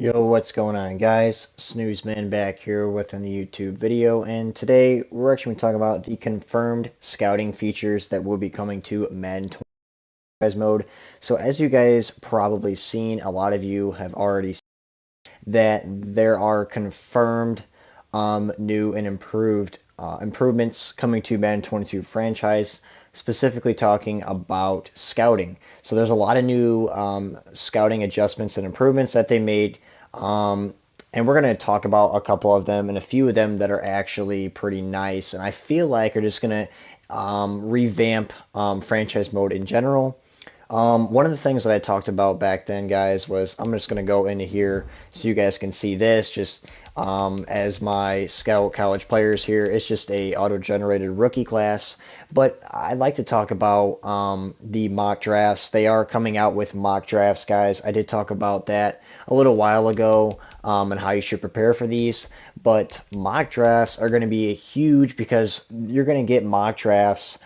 Yo, what's going on, guys? Snoozeman back here with a YouTube video, and today we're actually going to talk about the confirmed scouting features that will be coming to Madden 20 franchise mode. So, as you guys probably seen, a lot of you have already seen that there are confirmed new and improvements coming to Madden 22 franchise, specifically talking about scouting. So there's a lot of new scouting adjustments and improvements that they made, and we're going to talk about a couple of them and a few of them that are actually pretty nice, and I feel like are just going to revamp franchise mode in general. One of the things that I talked about back then, guys, was I'm just going to go into here so you guys can see this. Just as my scout college players here, it's just a auto-generated rookie class. But I'd like to talk about the mock drafts. They are coming out with mock drafts, guys. I did talk about that a little while ago and how you should prepare for these. But mock drafts are going to be huge because you're going to get mock drafts.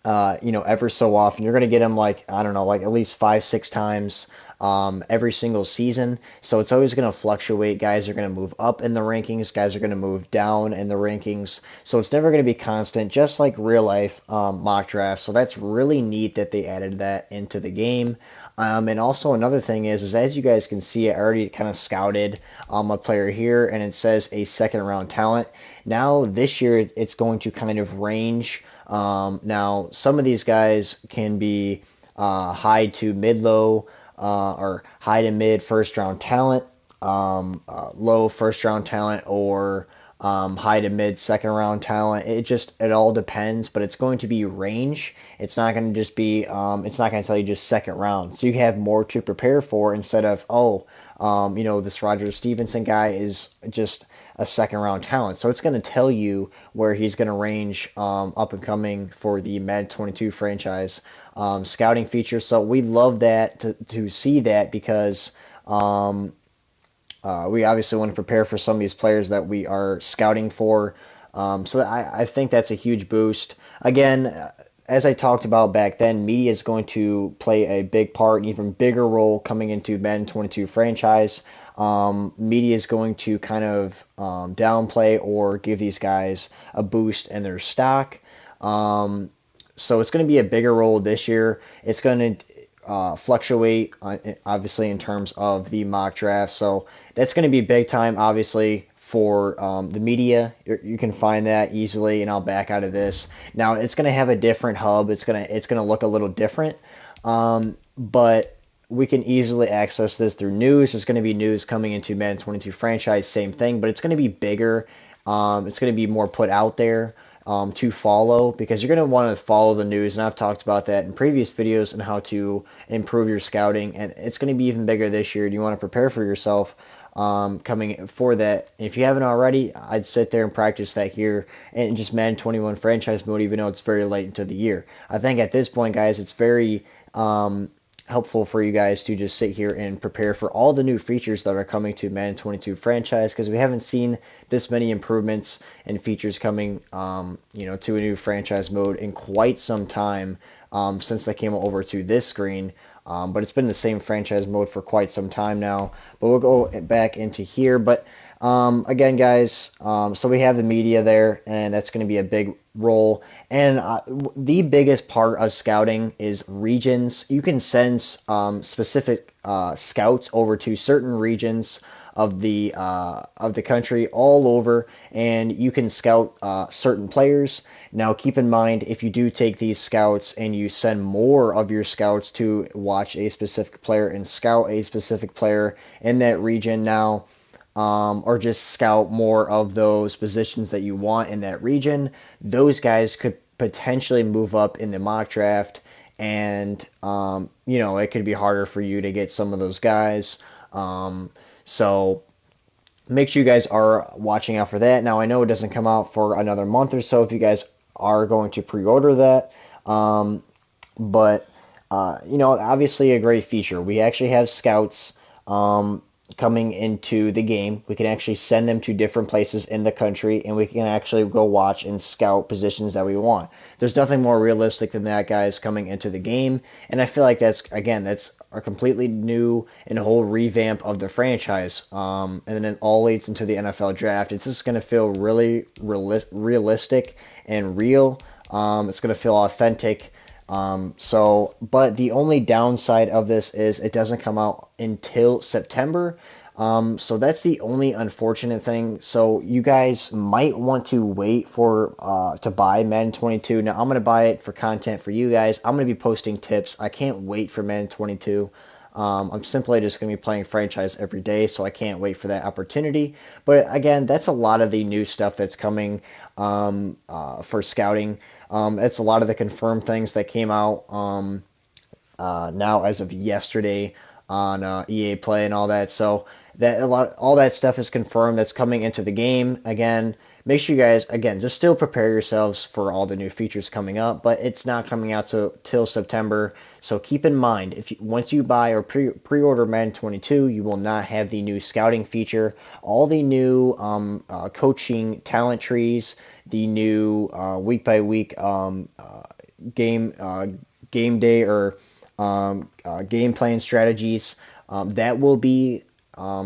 Ever so often. You're going to get them like, I don't know, like at least 5, 6 times every single season. So it's always going to fluctuate. Guys are going to move up in the rankings. Guys are going to move down in the rankings. So it's never going to be constant, just like real life mock drafts. So that's really neat that they added that into the game. And also another thing is as you guys can see, I already kind of scouted a player here, and it says a second round talent. Now this year, it's going to kind of range. Now some of these guys can be high to mid low, or high to mid first round talent, low first round talent, or high to mid second round talent. It all depends, but it's going to be range. It's not going to just be it's not going to tell you just second round. So you have more to prepare for instead of this Roger Stevenson guy is just a second round talent. So it's going to tell you where he's going to range up and coming for the Madden 22 franchise scouting feature. So we love that to see that because we obviously want to prepare for some of these players that we are scouting for. I think that's a huge boost. Again, as I talked about back then, media is going to play a big part, an even bigger role coming into Madden 22 franchise. Media is going to kind of downplay or give these guys a boost in their stock. So it's going to be a bigger role this year. It's going to fluctuate, obviously, in terms of the mock draft. So that's going to be big time, obviously, for the media. You can find that easily, and I'll back out of this. Now it's going to have a different hub. It's gonna look a little different, but we can easily access this through news. There's going to be news coming into Madden 22 franchise, same thing, but it's going to be bigger. It's going to be more put out there to follow because you're going to want to follow the news, and I've talked about that in previous videos and how to improve your scouting, and it's going to be even bigger this year. You want to prepare for yourself coming for that. And if you haven't already, I'd sit there and practice that here and just Madden 21 franchise mode, even though it's very late into the year. I think at this point, guys, it's very helpful for you guys to just sit here and prepare for all the new features that are coming to Madden 22 franchise because we haven't seen this many improvements and features coming to a new franchise mode in quite some time since they came over to this screen. But it's been the same franchise mode for quite some time now. But we'll go back into here. But again, guys, so we have the media there, and that's going to be a big role. And the biggest part of scouting is regions. You can send specific scouts over to certain regions of the country all over, and you can scout certain players. Now, keep in mind, if you do take these scouts and you send more of your scouts to watch a specific player and scout a specific player in that region now, or just scout more of those positions that you want in that region, those guys could potentially move up in the mock draft, and it could be harder for you to get some of those guys. So make sure you guys are watching out for that. Now, I know it doesn't come out for another month or so if you guys are going to pre-order that, but obviously a great feature. We actually have scouts coming into the game. We can actually send them to different places in the country, and we can actually go watch and scout positions that we want. There's nothing more realistic than that, guys, coming into the game, and I feel like that's a completely new and whole revamp of the franchise. And then it all leads into the NFL draft. It's just going to feel really realistic and real. It's going to feel authentic. But the only downside of this is it doesn't come out until September. So that's the only unfortunate thing. So you guys might want to wait for to buy Madden 22. Now I'm gonna buy it for content for you guys. I'm gonna be posting tips. I can't wait for Madden 22. I'm simply just going to be playing franchise every day, so I can't wait for that opportunity. But again, that's a lot of the new stuff that's coming for scouting. It's a lot of the confirmed things that came out now as of yesterday on EA Play and all that. So all that stuff is confirmed that's coming into the game. Again, make sure you guys just still prepare yourselves for all the new features coming up, but it's not coming out till September. So keep in mind, once you buy or pre-order Madden 22, you will not have the new scouting feature, all the new coaching talent trees, the new week by week game game day or game plan strategies that will be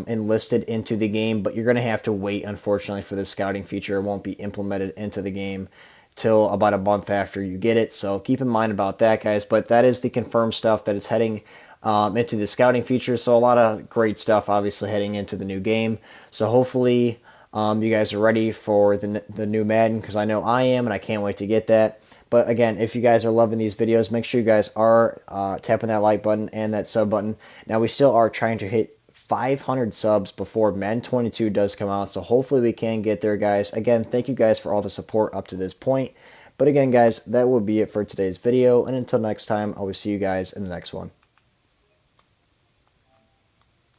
enlisted into the game, but you're going to have to wait, unfortunately, for the scouting feature. It won't be implemented into the game till about a month after you get it. So keep in mind about that, guys. But that is the confirmed stuff that is heading into the scouting feature. So a lot of great stuff, obviously, heading into the new game. So hopefully you guys are ready for the new Madden, because I know I am, and I can't wait to get that. But again, if you guys are loving these videos, make sure you guys are tapping that like button and that sub button. Now, we still are trying to hit 500 subs before Madden 22 does come out, so hopefully we can get there, guys. Again, thank you guys for all the support up to this point. But again, guys, that will be it for today's video, and until next time, I will see you guys in the next one.